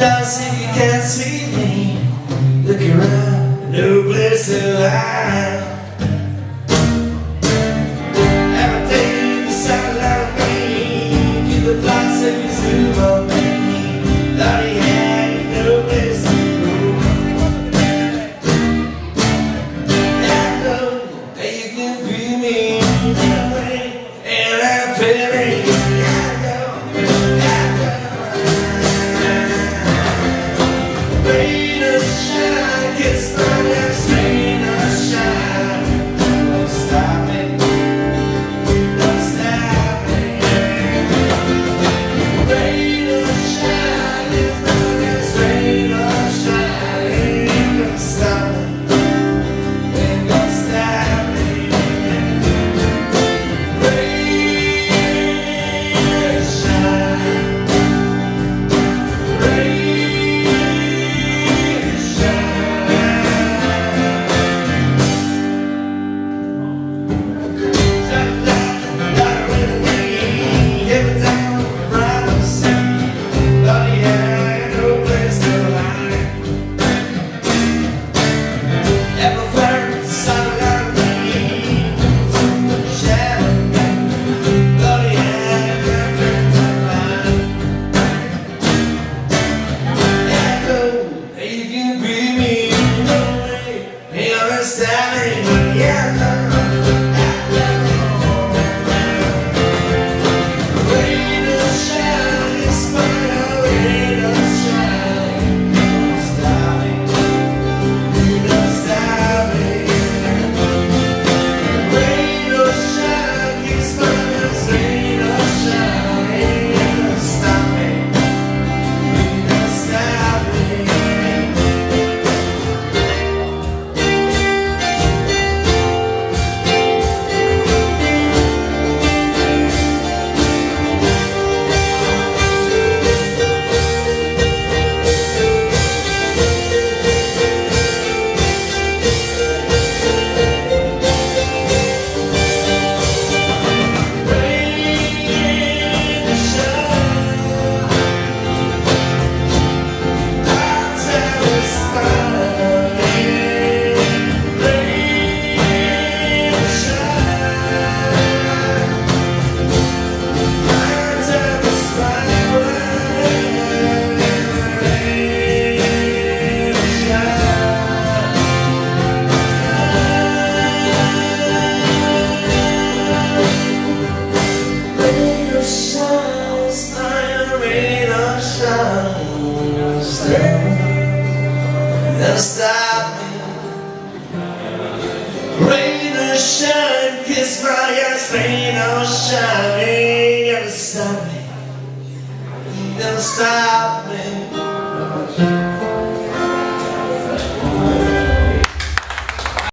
Don't say you can't see me. Look around, no place to hide. Every day the sunlight on me, keep the flights and you zoom on me. Lordy, yeah, no place to go. I know that you can be me, and I'm feeling. Rain or shine, kiss my lips. Rain or shine, don't stop me, don't stop me. Rain or shine, kiss my lips. Rain or shine, don't stop me, ain't gonna stop me. Rain or shine, rain. Don't stop me. Rain or shine, kiss my ass. Rain or shine, ain't gonna stop me. Don't stop